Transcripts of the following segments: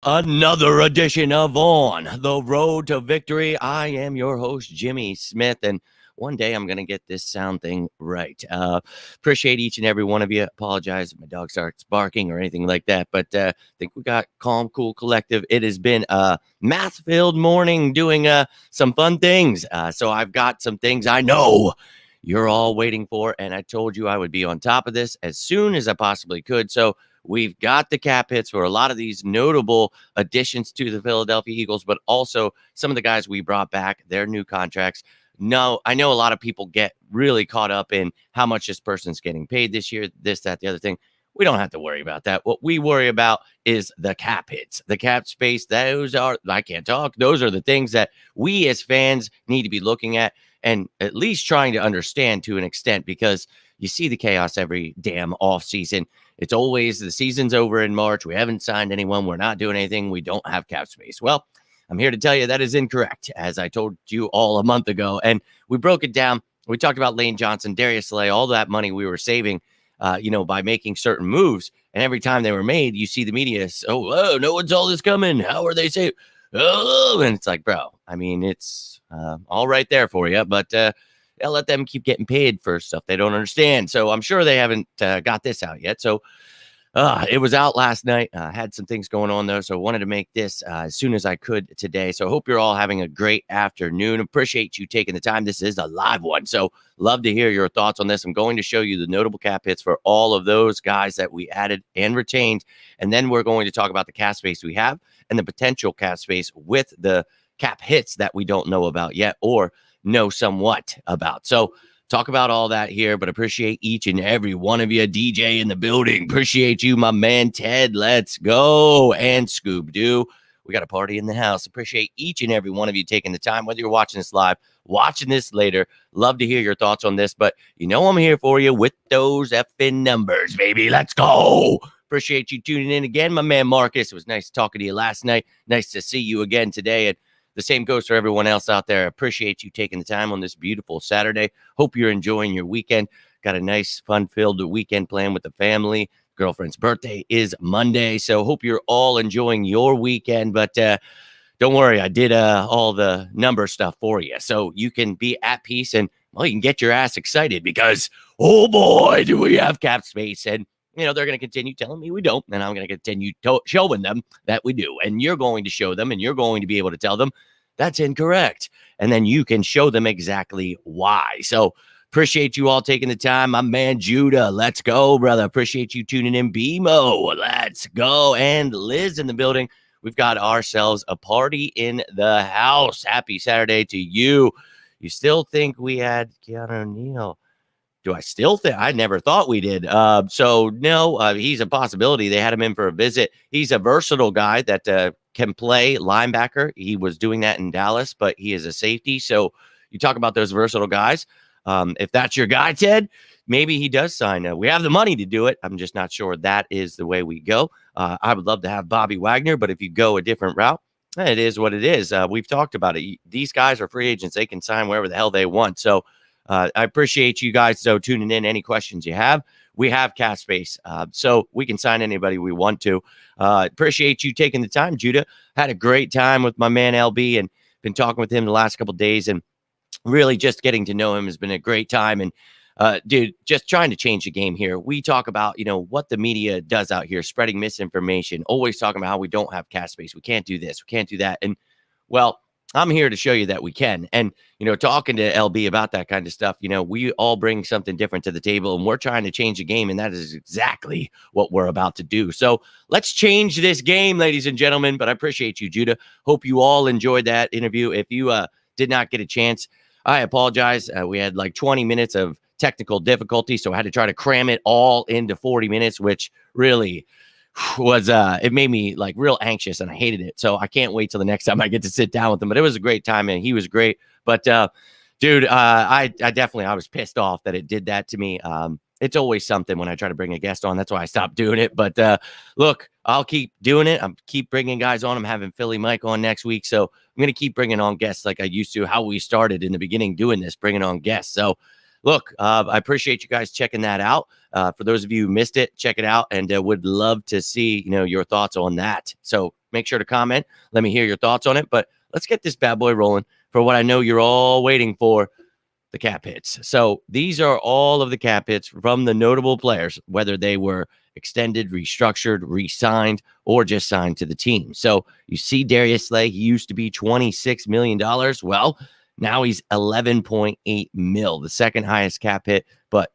Another edition of On the Road to Victory. I am your host, Jimmy Smith, and one day I'm going to get this sound thing right. Appreciate each and every one of you. Apologize if my dog starts barking or anything like that, but I think we got calm, cool, collective. It has been a math-filled morning doing some fun things. So I've got some things I know you're all waiting for, and I told you I would be on top of this as soon as I possibly could. So we've got the cap hits for a lot of these notable additions to the Philadelphia Eagles, but also some of the guys we brought back, their new contracts. No, I know a lot of people get really caught up in how much this person's getting paid this year, this, that, the other thing. We don't have to worry about that. What we worry about is the cap hits, the cap space. Those are, I can't talk. Those are the things that we as fans need to be looking at and at least trying to understand to an extent, because you see the chaos every damn off season. It's always the season's over in March. We haven't signed anyone. We're not doing anything. We don't have cap space. Well, I'm here to tell you that is incorrect, as I told you all a month ago. And we broke it down. We talked about Lane Johnson, Darius Slay, all that money we were saving, by making certain moves. And every time they were made, you see the media, oh, no one's all this coming. How are they saved? Oh, and it's like, bro, I mean, it's all right there for you. But I'll let them keep getting paid for stuff they don't understand. So I'm sure they haven't got this out yet. So it was out last night. Had some things going on, though, so I wanted to make this as soon as I could today. So I hope you're all having a great afternoon. Appreciate you taking the time. This is a live one, so love to hear your thoughts on this. I'm going to show you the notable cap hits for all of those guys that we added and retained, and then we're going to talk about the cap space we have and the potential cap space with the cap hits that we don't know about yet or know somewhat about. So talk about all that here, but appreciate each and every one of you. DJ in the building, appreciate you, my man Ted. Let's go. And Scoob-Doo, we got a party in the house. Appreciate each and every one of you taking the time, whether you're watching this live, watching this later. Love to hear your thoughts on this, but you know I'm here for you with those effing numbers, baby. Let's go. Appreciate you tuning in again, my man Marcus. It was nice talking to you last night. Nice to see you again today. And the same goes for everyone else out there. I appreciate you taking the time on this beautiful Saturday. Hope you're enjoying your weekend. Got a nice, fun-filled weekend planned with the family. Girlfriend's birthday is Monday, so hope you're all enjoying your weekend. But don't worry, I did all the number stuff for you, so you can be at peace and, well, you can get your ass excited because, oh boy, do we have cap space. And they're going to continue telling me we don't, and I'm going to continue showing them that we do. And you're going to show them, and you're going to be able to tell them that's incorrect. And then you can show them exactly why. So appreciate you all taking the time. My man Judah, let's go, brother. Appreciate you tuning in. BMO, let's go. And Liz in the building. We've got ourselves a party in the house. Happy Saturday to you. You still think we had Keanu O'Neal? Do I still think? I never thought we did. So no, he's a possibility. They had him in for a visit. He's a versatile guy that can play linebacker. He was doing that in Dallas, but he is a safety. So you talk about those versatile guys. If that's your guy, Ted, maybe he does sign. We have the money to do it. I'm just not sure that is the way we go. I would love to have Bobby Wagner, but if you go a different route, it is what it is. We've talked about it. These guys are free agents. They can sign wherever the hell they want. So I appreciate you guys, though, tuning in. Any questions you have, we have cap space, so we can sign anybody we want to. Appreciate you taking the time, Judah. Had a great time with my man LB and been talking with him the last couple of days, and really just getting to know him has been a great time. And dude, just trying to change the game here. We talk about, what the media does out here, spreading misinformation, always talking about how we don't have cap space. We can't do this. We can't do that. And, well, I'm here to show you that we can. And, talking to LB about that kind of stuff, we all bring something different to the table, and we're trying to change the game. And that is exactly what we're about to do. So let's change this game, ladies and gentlemen. But I appreciate you, Judah. Hope you all enjoyed that interview. If you did not get a chance, I apologize. We had like 20 minutes of technical difficulty, so I had to try to cram it all into 40 minutes, which really was it made me like real anxious, and I hated it. So I can't wait till the next time I get to sit down with him. But it was a great time, and he was great. But dude, I was pissed off that it did that to me. It's always something when I try to bring a guest on. That's why I stopped doing it. But look, I'll keep doing it. I'm keep bringing guys on. I'm having Philly Mike on next week, so I'm gonna keep bringing on guests like I used to. How we started in the beginning doing this, bringing on guests. So look, I appreciate you guys checking that out. For those of you who missed it, check it out, and would love to see your thoughts on that. So make sure to comment. Let me hear your thoughts on it. But let's get this bad boy rolling for what I know you're all waiting for, the cap hits. So these are all of the cap hits from the notable players, whether they were extended, restructured, re-signed, or just signed to the team. So you see Darius Slay, he used to be $26 million. Well, now he's 11.8 mil, the second highest cap hit, but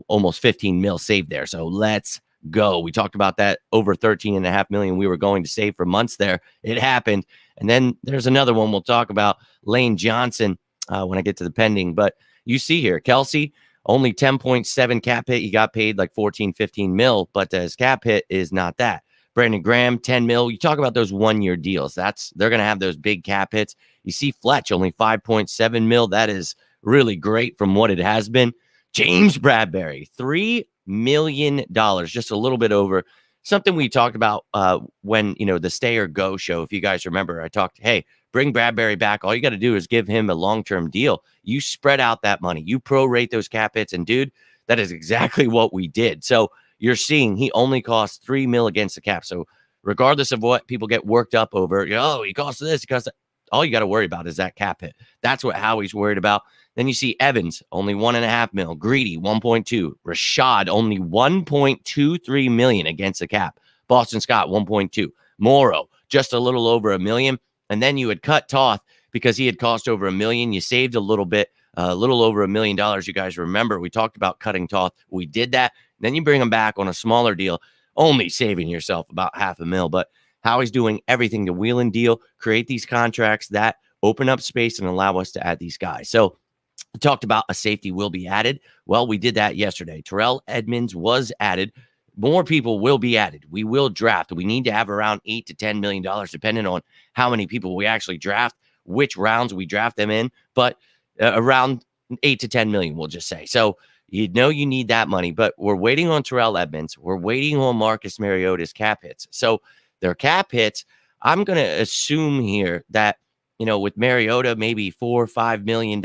almost 15 mil saved there. So let's go. We talked about that over 13.5 million we were going to save for months there. It happened. And then there's another one we'll talk about, Lane Johnson, when I get to the pending. But you see here, Kelce, only 10.7 cap hit. He got paid like 14, 15 mil, but his cap hit is not that. Brandon Graham, 10 mil. You talk about those 1-year deals. They're going to have those big cap hits. You see Fletch, only 5.7 mil. That is really great from what it has been. James Bradberry, $3 million, just a little bit over. Something we talked about when, the Stay or Go show. If you guys remember, I talked, hey, bring Bradberry back. All you got to do is give him a long-term deal. You spread out that money. You prorate those cap hits. And, dude, that is exactly what we did. So you're seeing he only costs $3 million against the cap. So regardless of what people get worked up over, he costs this, he costs that. All you got to worry about is that cap hit. That's what Howie's worried about. Then you see Evans, only 1.5 mil. Greedy, 1.2. Rashad, only 1.23 million against the cap. Boston Scott, 1.2. Morrow, just a little over $1 million. And then you had cut Toth because he had cost over $1 million. You saved a little bit, a little over $1 million. You guys remember we talked about cutting Toth. We did that. Then you bring him back on a smaller deal, only saving yourself about $500,000. But Howie's doing everything to wheel and deal, create these contracts that open up space and allow us to add these guys. So we talked about a safety will be added. Well, we did that yesterday. Terrell Edmonds was added. More people will be added. We will draft. We need to have around $8 to $10 million, depending on how many people we actually draft, which rounds we draft them in, but around 8 to 10 million, we'll just say. So you need that money, but we're waiting on Terrell Edmonds. We're waiting on Marcus Mariota's cap hits. So their cap hits, I'm going to assume here that, with Mariota, maybe $4 or $5 million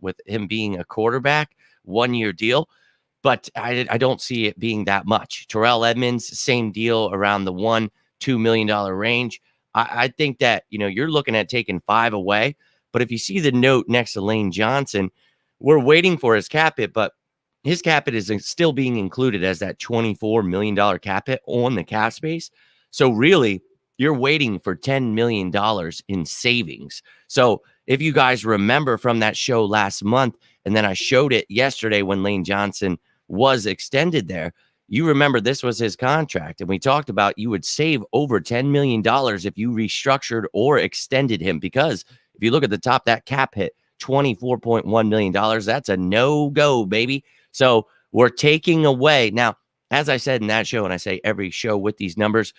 with him being a quarterback, 1-year deal. But I don't see it being that much. Terrell Edmonds, same deal, around the $1-2 million range. I think that, you're looking at taking 5 away. But if you see the note next to Lane Johnson, we're waiting for his cap hit, but his cap hit is still being included as that $24 million cap hit on the cap space. So really, you're waiting for $10 million in savings. So if you guys remember from that show last month, and then I showed it yesterday when Lane Johnson was extended there, you remember this was his contract. And we talked about you would save over $10 million if you restructured or extended him. Because if you look at the top, that cap hit, $24.1 million, that's a no-go, baby. So we're taking away. Now, as I said in that show, and I say every show with these numbers,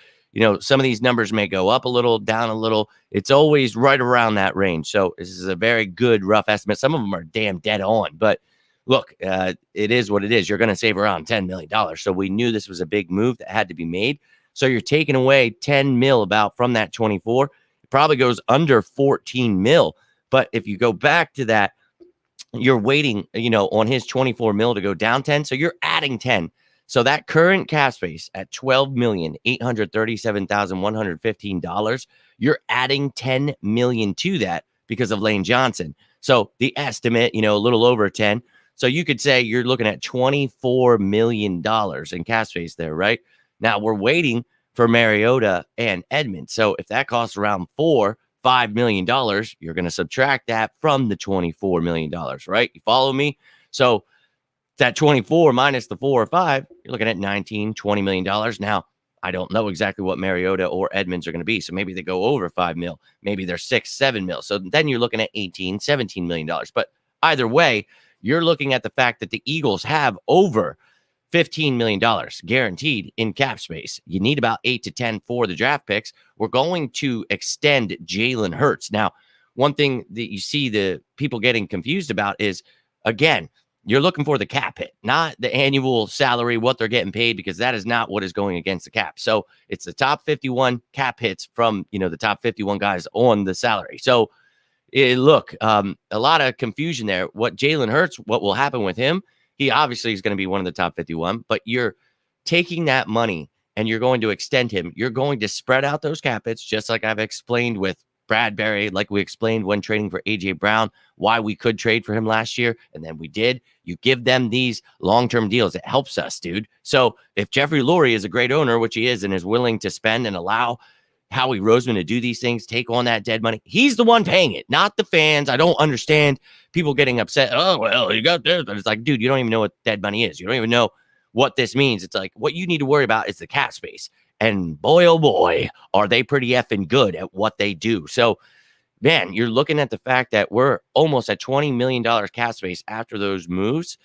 some of these numbers may go up a little, down a little. It's always right around that range. So this is a very good rough estimate. Some of them are damn dead on. But look, it is what it is. You're going to save around $10 million. So we knew this was a big move that had to be made. So you're taking away 10 mil about from that 24. It probably goes under 14 mil. But if you go back to that, you're waiting, on his 24 mil to go down 10. So you're adding 10. So that current cap space at $12,837,115, you're adding $10 million to that because of Lane Johnson. So the estimate, a little over 10. So you could say you're looking at $24 million in cap space there, right? Now we're waiting for Mariota and Edmonds. So if that costs around $5 million, you're going to subtract that from the $24 million, right? You follow me? So that 24 minus the 4 or 5, you're looking at $19-20 million. Now, I don't know exactly what Mariota or Edmonds are going to be. So maybe they go over 5 mil. Maybe they're 6-7 mil. So then you're looking at $18-17 million. But either way, you're looking at the fact that the Eagles have over $15 million guaranteed in cap space. You need about 8 to 10 for the draft picks. We're going to extend Jalen Hurts. Now, one thing that you see the people getting confused about is, again, you're looking for the cap hit, not the annual salary, what they're getting paid, because that is not what is going against the cap. So it's the top 51 cap hits from, the top 51 guys on the salary. So look, a lot of confusion there. What Jalen Hurts, what will happen with him? He obviously is going to be one of the top 51, but you're taking that money and you're going to extend him, you're going to spread out those cap hits, just like I've explained with Bradberry, like we explained when trading for A.J. Brown, why we could trade for him last year, and then we did. You give them these long-term deals. It helps us, dude. So if Jeffrey Lurie is a great owner, which he is, and is willing to spend and allow Howie Roseman to do these things, take on that dead money, he's the one paying it, not the fans. I don't understand people getting upset. Oh, well, you got this. But it's like, dude, you don't even know what dead money is. You don't even know what this means. It's like, what you need to worry about is the cap space. And boy, oh boy, are they pretty effing good at what they do. So, man, you're looking at the fact that we're almost at $20 million cap space after those moves.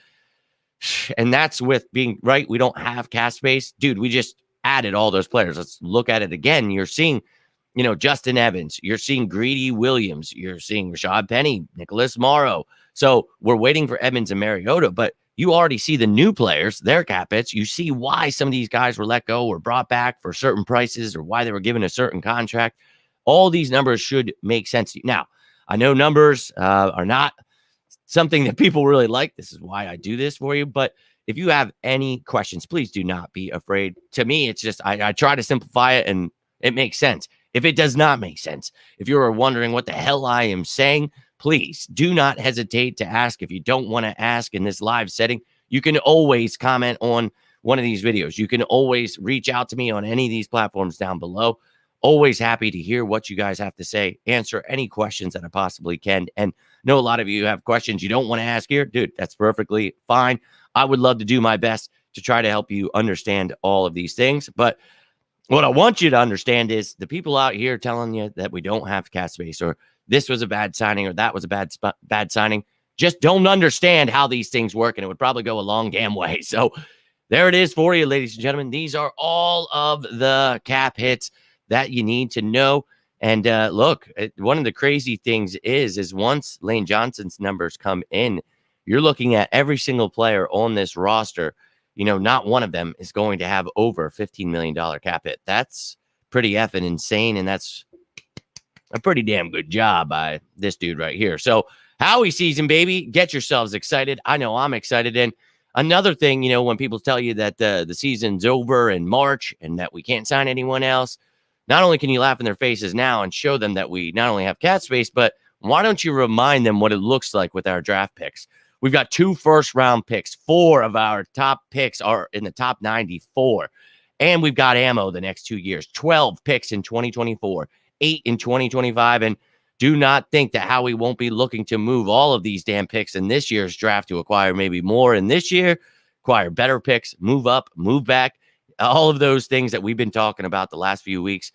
And that's with being right. We don't have cap space. Dude, we just added all those players. Let's look at it again. You're seeing, Justin Evans. You're seeing Greedy Williams. You're seeing Rashad Penny, Nicholas Morrow. So we're waiting for Edmonds and Mariota, but you already see the new players, their cap hits. You see why some of these guys were let go or brought back for certain prices or why they were given a certain contract. All these numbers should make sense to you. Now, I know numbers are not something that people really like. This is why I do this for you. But if you have any questions, please do not be afraid. To me, it's just I try to simplify it and it makes sense. If it does not make sense, if you're wondering what the hell I am saying, please do not hesitate to ask. If you don't want to ask in this live setting, you can always comment on one of these videos. You can always reach out to me on any of these platforms down below. Always happy to hear what you guys have to say, answer any questions that I possibly can. And I know a lot of you have questions you don't want to ask here. Dude, that's perfectly fine. I would love to do my best to try to help you understand all of these things. But what I want you to understand is the people out here telling you that we don't have cap space or this was a bad signing or that was a bad signing just don't understand how these things work, and it would probably go a long damn way. So there it is for you, ladies and gentlemen. These are all of the cap hits that you need to know. And look, one of the crazy things is once Lane Johnson's numbers come in, you're looking at every single player on this roster. Not one of them is going to have over $15 million cap hit. That's pretty effing insane, and that's a pretty damn good job by this dude right here. So Howie season, baby, get yourselves excited. I know I'm excited. And another thing, when people tell you that the season's over in March and that we can't sign anyone else, not only can you laugh in their faces now and show them that we not only have cap space, but why don't you remind them what it looks like with our draft picks? We've got 2 first-round picks. 4 of our top picks are in the top 94. And we've got ammo the next 2 years. 12 picks in 2024, 8 in 2025. And do not think that Howie won't be looking to move all of these damn picks in this year's draft to acquire maybe more in this year, acquire better picks, move up, move back. All of those things that we've been talking about the last few weeks,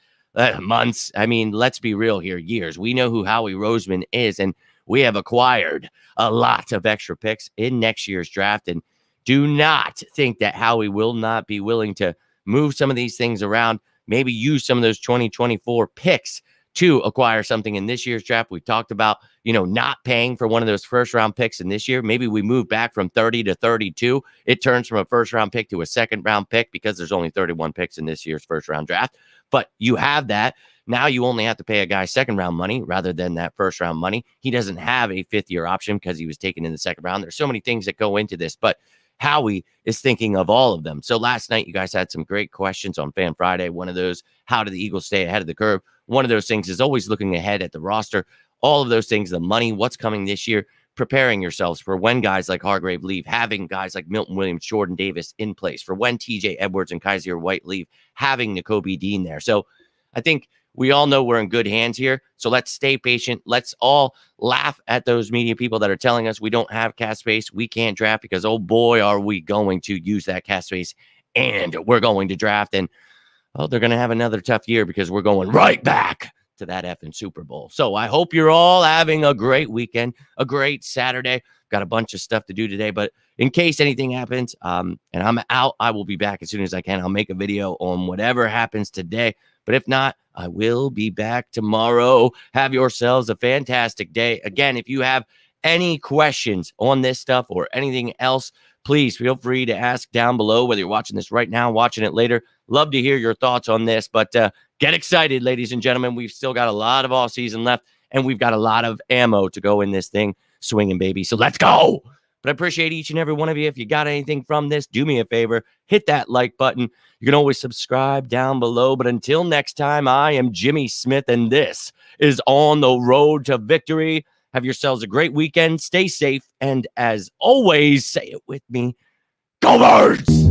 months. I mean, let's be real here, years. We know who Howie Roseman is, and we have acquired a lot of extra picks in next year's draft. And do not think that Howie will not be willing to move some of these things around, maybe use some of those 2024 picks to acquire something in this year's draft. We've talked about, not paying for one of those first round picks in this year. Maybe we move back from 30 to 32. It turns from a first round pick to a second round pick because there's only 31 picks in this year's first round draft. But you have that. Now you only have to pay a guy second round money rather than that first round money. He doesn't have a 5th year option because he was taken in the second round. There's so many things that go into this, but Howie is thinking of all of them. So last night, you guys had some great questions on Fan Friday. One of those, how do the Eagles stay ahead of the curve? One of those things is always looking ahead at the roster. All of those things, the money, what's coming this year, preparing yourselves for when guys like Hargrave leave, having guys like Milton Williams, Jordan Davis in place, for when TJ Edwards and Kaiser White leave, having Nakobe Dean there. So I think we all know we're in good hands here. So let's stay patient. Let's all laugh at those media people that are telling us we don't have cap space, we can't draft, because, oh boy, are we going to use that cap space and we're going to draft. And, oh, they're going to have another tough year because we're going right back to that effing Super Bowl. So I hope you're all having a great weekend, a great Saturday. Got a bunch of stuff to do today, but in case anything happens and I'm out, I will be back as soon as I can. I'll make a video on whatever happens today. But if not, I will be back tomorrow. Have yourselves a fantastic day. Again, if you have any questions on this stuff or anything else, please feel free to ask down below, whether you're watching this right now, watching it later. Love to hear your thoughts on this. But get excited, ladies and gentlemen. We've still got a lot of off season left, and we've got a lot of ammo to go in this thing swinging, baby. So let's go. But I appreciate each and every one of you. If you got anything from this, do me a favor, hit that like button. You can always subscribe down below. But until next time, I am Jimmy Smith, and this is On the Road to Victory. Have yourselves a great weekend. Stay safe. And as always, say it with me, Go Birds!